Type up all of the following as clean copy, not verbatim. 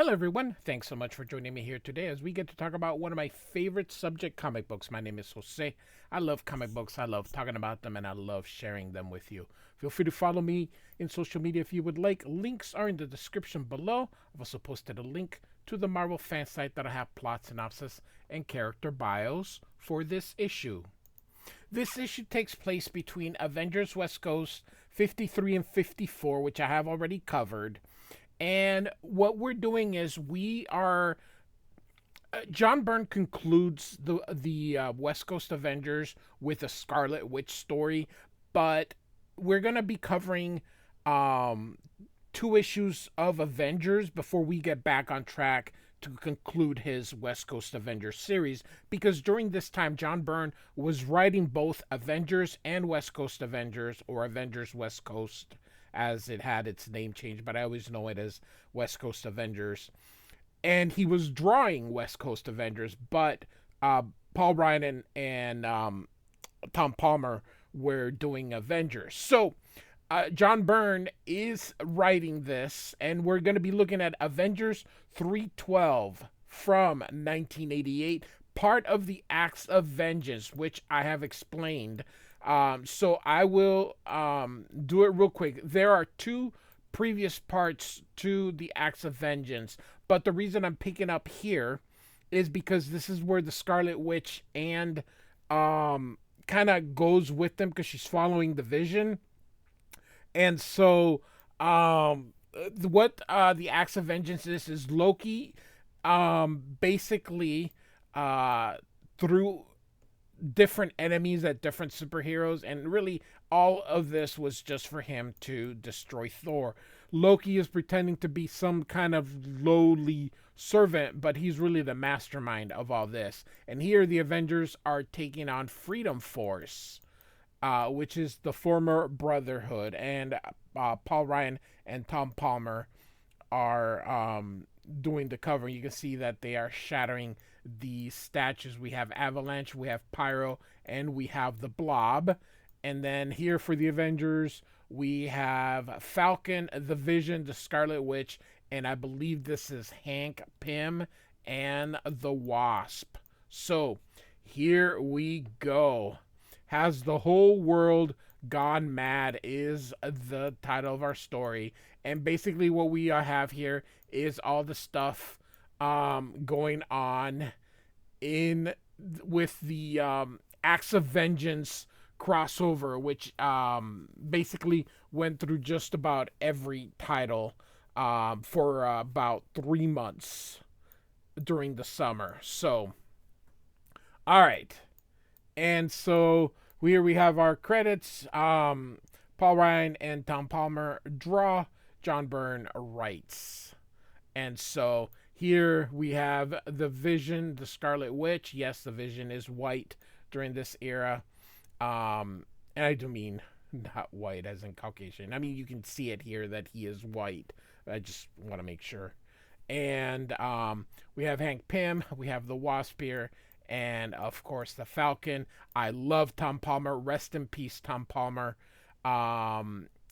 Hello, everyone. Thanks so much for joining me here today as we get to talk about one of my favorite subject comic books. My name is Jose. I love comic books. I love talking about them, and I love sharing them with you. Feel free to follow me in social media if you would like. Links are in the description below. I've also posted a link to the Marvel fan site that'll have plot synopsis and character bios for this issue. This issue takes place between Avengers West Coast 53 and 54, which I have already covered. And what we're doing is we are John Byrne concludes the West Coast Avengers with a Scarlet Witch story, but we're gonna be covering um, two issues of Avengers before we get back on track to conclude his West Coast Avengers series. Because during this time, John Byrne was writing both Avengers and West Coast Avengers, or Avengers West Coast, as it had its name changed, but I always know it as West Coast Avengers. And he was drawing West Coast Avengers, but Paul Ryan and Tom Palmer were doing Avengers. So John Byrne is writing this, and we're going to be looking at Avengers 312 from 1988, part of the Acts of Vengeance, which I have explained. So I will do it real quick. There are two previous parts to the Acts of Vengeance, but the reason I'm picking up here is because this is where the Scarlet Witch and kind of goes with them because she's following the Vision. And so what the Acts of Vengeance is Loki basically through different enemies at different superheroes, and really all of this was just for him to destroy Thor. Loki is pretending to be some kind of lowly servant, but he's really the mastermind of all this. And here the Avengers are taking on Freedom Force, which is the former Brotherhood, and Paul Ryan and Tom Palmer are doing the cover. You can see that they are shattering the statues. We have Avalanche, we have Pyro, and we have the Blob. And then here for the Avengers, we have Falcon, the Vision, the Scarlet Witch, and I believe this is Hank Pym and the Wasp. So here we go. Has the whole world gone mad is the title of our story. And basically what we have here is all the stuff going on in with the Acts of Vengeance crossover, which basically went through just about every title for about 3 months during the summer. So, all right. And so here we have our credits. Paul Ryan and Tom Palmer draw. John Byrne writes. And so here we have the Vision, the Scarlet Witch. Yes, the Vision is white during this era. And I do mean not white as in Caucasian. I mean, you can see it here that he is white. I just want to make sure. And we have Hank Pym. We have the Wasp here. And of course, the Falcon. I love Tom Palmer. Rest in peace, Tom Palmer.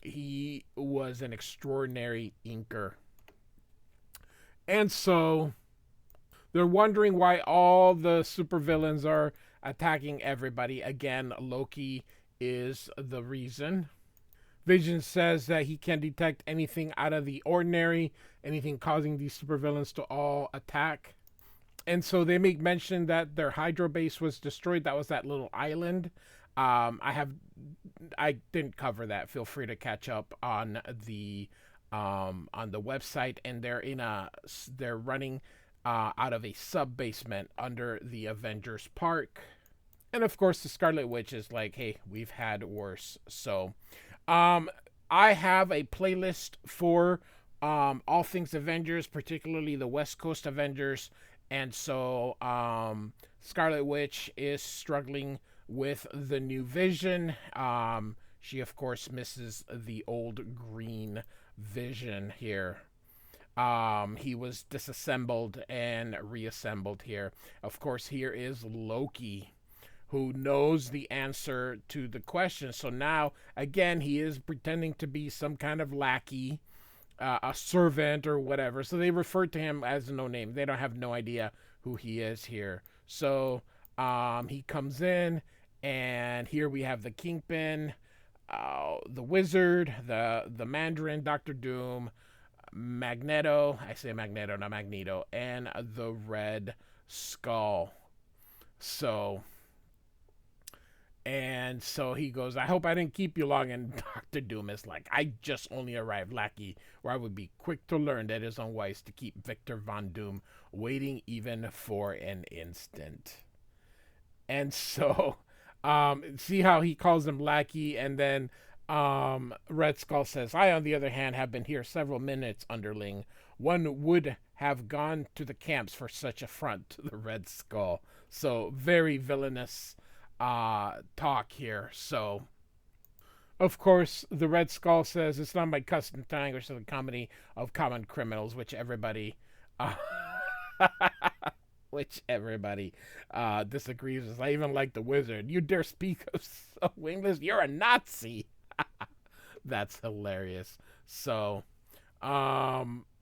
He was an extraordinary inker. And so they're wondering why all the supervillains are attacking everybody. Again, Loki is the reason. Vision says that he can detect anything out of the ordinary, anything causing these supervillains to all attack. And so they make mention that their Hydro base was destroyed. That was that little island. I didn't cover that. Feel free to catch up on the website. And they're running out of a sub basement under the Avengers Park. And of course, the Scarlet Witch is like, "Hey, we've had worse." So, I have a playlist for all things Avengers, particularly the West Coast Avengers. And so Scarlet Witch is struggling with the new Vision. She, of course, misses the old green Vision here. He was disassembled and reassembled here. Of course, here is Loki, who knows the answer to the question. So now, again, he is pretending to be some kind of lackey a servant or whatever. So they refer to him as no name. They don't have no idea who he is here. So he comes in, and here we have the Kingpin, the Wizard, the Mandarin, Doctor Doom, Magneto. I say Magneto, not Magneto, and the Red Skull. So so he goes, I hope I didn't keep you long. And Dr. Doom is like, I just only arrived, lackey, where I would be quick to learn that it is unwise to keep Victor Von Doom waiting even for an instant. And so, see how he calls him lackey, and then Red Skull says, I, on the other hand, have been here several minutes, underling. One would have gone to the camps for such affront to the Red Skull. So, very villainous talk here. So, of course, the Red Skull says, it's not my custom to anguish the comedy of common criminals, which everybody. Uh, which everybody disagrees with. I even like the Wizard. You dare speak of so wingless? You're a Nazi. That's hilarious. So,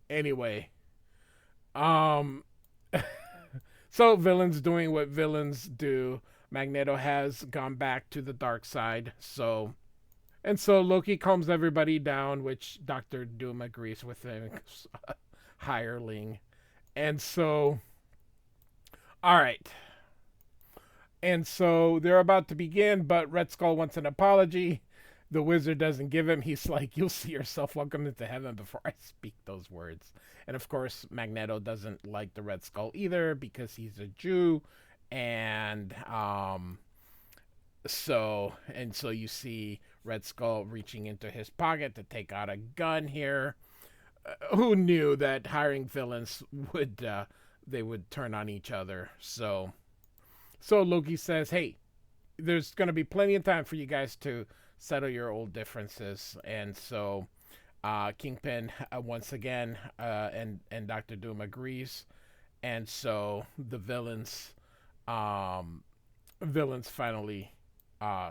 anyway, um, so villains doing what villains do. Magneto has gone back to the dark side. So, and so Loki calms everybody down, which Doctor Doom agrees with him. Hireling, and so, all right. And so they're about to begin, but Red Skull wants an apology. The Wizard doesn't give him. He's like, you'll see yourself welcome into heaven before I speak those words. And of course, Magneto doesn't like the Red Skull either because he's a Jew. And so you see Red Skull reaching into his pocket to take out a gun here. Who knew that hiring villains would they would turn on each other? So Loki says, hey, there's going to be plenty of time for you guys to settle your old differences. And so Kingpin, once again, and Doctor Doom agrees. And so the villains finally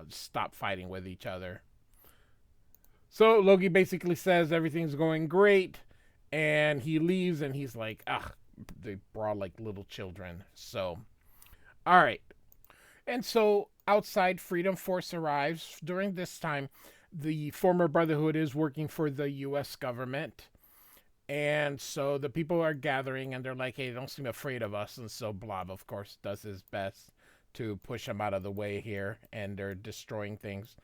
stop fighting with each other. So Loki basically says everything's going great. And he leaves, and he's like, ugh, they brawl like little children. So, all right. And so outside, Freedom Force arrives. During this time, the former Brotherhood is working for the U.S. government. And so the people are gathering, and they're like, hey, don't seem afraid of us. And so Blob, of course, does his best to push them out of the way here, and they're destroying things.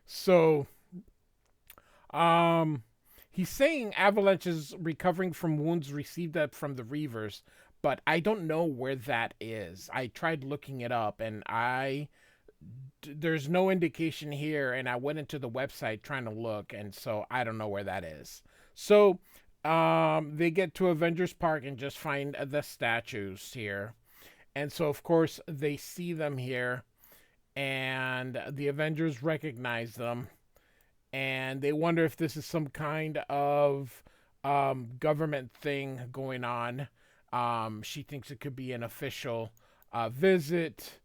So, he's saying Avalanche is recovering from wounds received from the Reavers, but I don't know where that is. I tried looking it up, and there's no indication here, and I went into the website trying to look, and so I don't know where that is. So they get to Avengers Park and just find the statues here. And so, of course, they see them here, and the Avengers recognize them. And they wonder if this is some kind of government thing going on. She thinks it could be an official visit,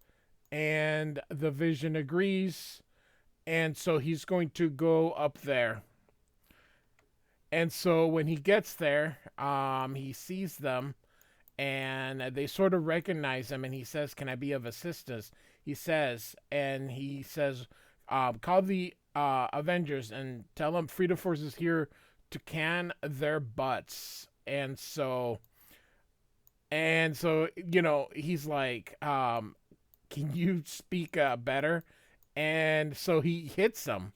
and the Vision agrees. And so he's going to go up there. And so when he gets there, he sees them, and they sort of recognize him. And he says, "Can I be of assistance?" He says, "Call the Avengers and tell them Freedom Force is here to can their butts." And so he's like, can you speak better? And so he hits them.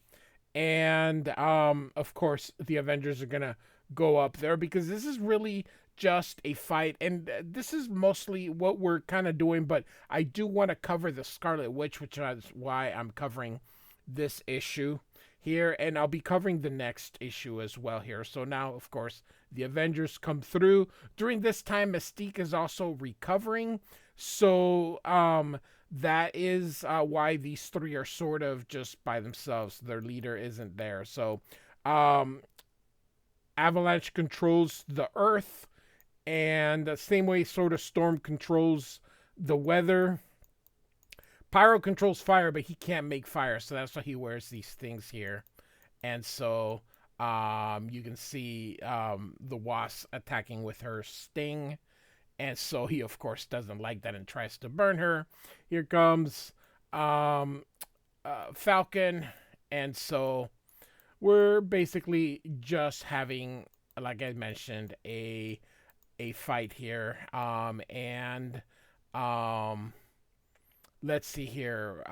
And of course, the Avengers are gonna go up there because this is really just a fight, and this is mostly what we're kind of doing. But I do want to cover the Scarlet Witch, which is why I'm covering this issue here, and I'll be covering the next issue as well here. So now, of course, the Avengers come through. During this time, Mystique is also recovering. So that is why these three are sort of just by themselves. Their leader isn't there. So Avalanche controls the Earth, and the same way sort of Storm controls the weather. Pyro controls fire, but he can't make fire, so that's why he wears these things here. And so You can see the Wasp attacking with her sting, and so he of course doesn't like that and tries to burn her. Here comes um, Falcon, and so we're basically just having, like I mentioned, a fight here. And um, let's see here.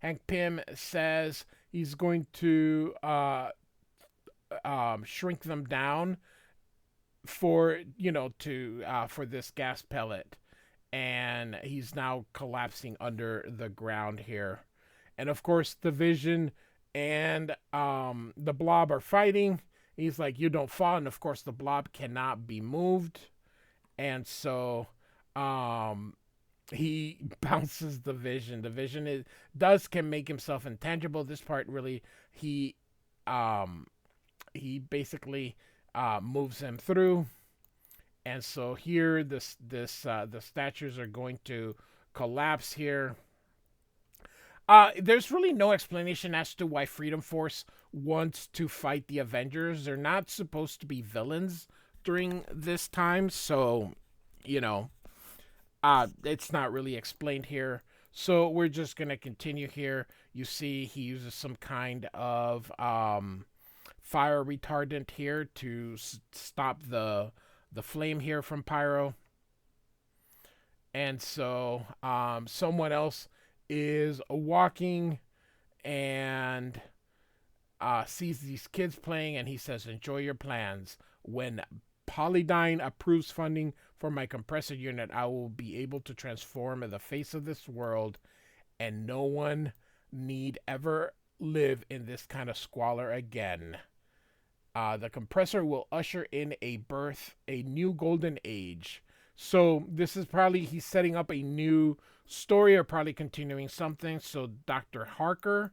Hank Pym says he's going to shrink them down for to for this gas pellet, and he's now collapsing under the ground here. And of course, the Vision and the Blob are fighting. He's like, "You don't fall," and of course, the Blob cannot be moved, and so um, he bounces the Vision. The Vision can make himself intangible. This part really, he um, he basically moves him through, and so here the statues are going to collapse here. There's really no explanation as to why Freedom Force wants to fight the Avengers. They're not supposed to be villains during this time, so you know, it's not really explained here. So we're just gonna continue here. You see, he uses some kind of fire retardant here to stop the flame here from Pyro. And so someone else is walking and sees these kids playing, and he says, "Enjoy your plans. When Polydyne approves funding for my compressor unit, I will be able to transform the face of this world, and no one need ever live in this kind of squalor again. The compressor will usher in a new golden age." So this is probably, he's setting up a new story, or probably continuing something. So Dr. Harker.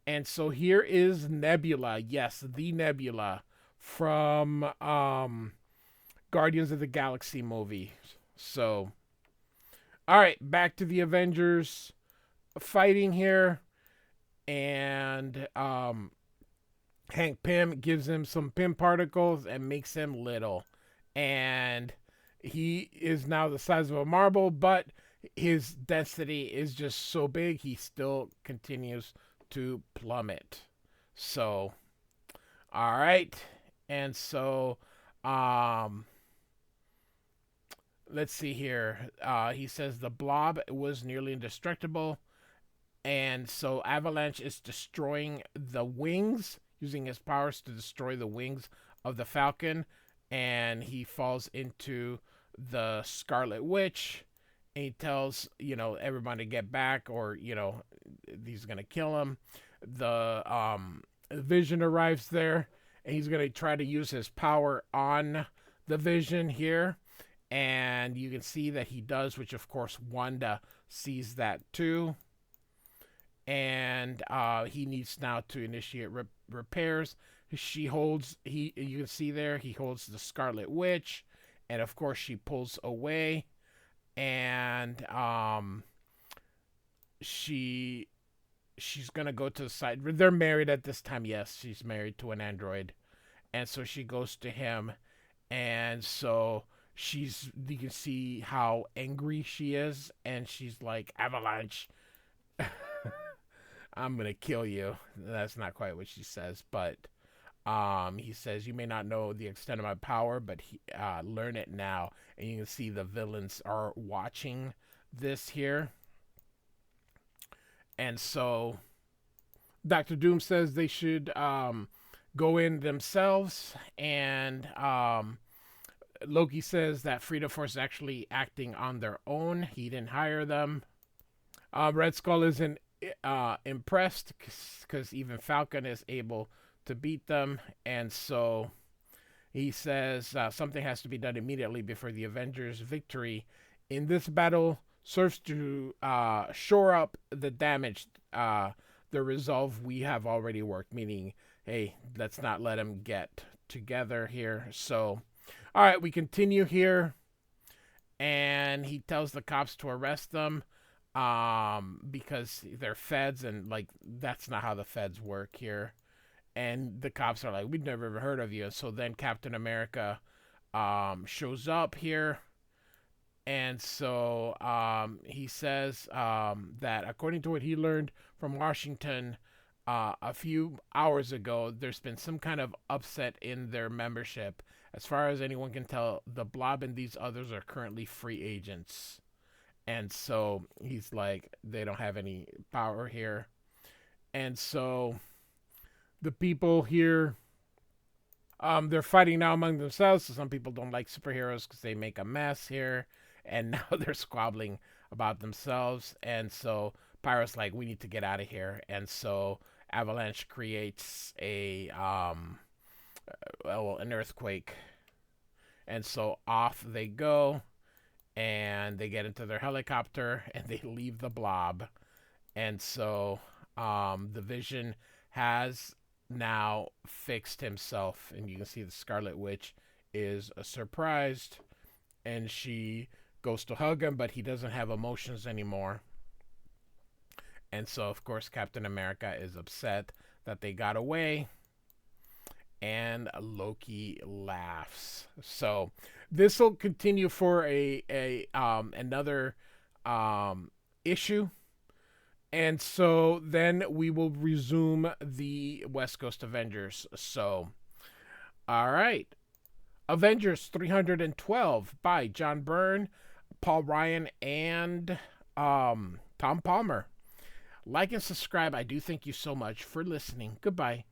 And so here is Nebula. Yes, the Nebula from Guardians of the Galaxy movie. So, all right, back to the Avengers fighting here. And Hank Pym gives him some Pym particles and makes him little. And he is now the size of a marble, but his density is just so big, he still continues to plummet. So, all right. And so, let's see here. He says the Blob was nearly indestructible. And so Avalanche is destroying the wings, using his powers to destroy the wings of the Falcon. And he falls into the Scarlet Witch. And he tells, everyone to get back, or, he's going to kill him. The Vision arrives there, and he's going to try to use his power on the Vision here. And you can see that he does, which of course Wanda sees that too. And he needs now to initiate repairs. You can see there, he holds the Scarlet Witch, and of course she pulls away, and she's gonna go to the side. They're married at this time. Yes, she's married to an android, and so she goes to him, and so you can see how angry she is, and she's like, "Avalanche, I'm gonna kill you." That's not quite what she says, but he says, "You may not know the extent of my power, but learn it now." And you can see the villains are watching this here. And so Dr. Doom says they should go in themselves. And Loki says that Freedom Force is actually acting on their own. He didn't hire them. Red Skull isn't impressed because even Falcon is able to beat them. And so he says something has to be done immediately before the Avengers' victory in this battle serves to shore up the damage. The resolve we have already worked, meaning, hey, let's not let them get together here. So, all right, we continue here. And he tells the cops to arrest them because they're feds, and like that's not how the feds work here. And the cops are like, we've never ever heard of you. And so then Captain America shows up here. And so he says that according to what he learned from Washington a few hours ago, there's been some kind of upset in their membership. As far as anyone can tell, the Blob and these others are currently free agents. And so he's like, they don't have any power here. And so the people here, they're fighting now among themselves. So some people don't like superheroes because they make a mess here. And now they're squabbling about themselves. And so Pyro's like, we need to get out of here. And so Avalanche creates an earthquake. And so off they go, and they get into their helicopter and they leave the Blob. And so the Vision has now fixed himself, and you can see the Scarlet Witch is surprised, and she goes to hug him, but he doesn't have emotions anymore. And so, of course, Captain America is upset that they got away, and Loki laughs. So this will continue for a another issue. And so then we will resume the West Coast Avengers. So, all right. Avengers 312 by John Byrne, Paul Ryan, and Tom Palmer. Like and subscribe. I do thank you so much for listening. Goodbye.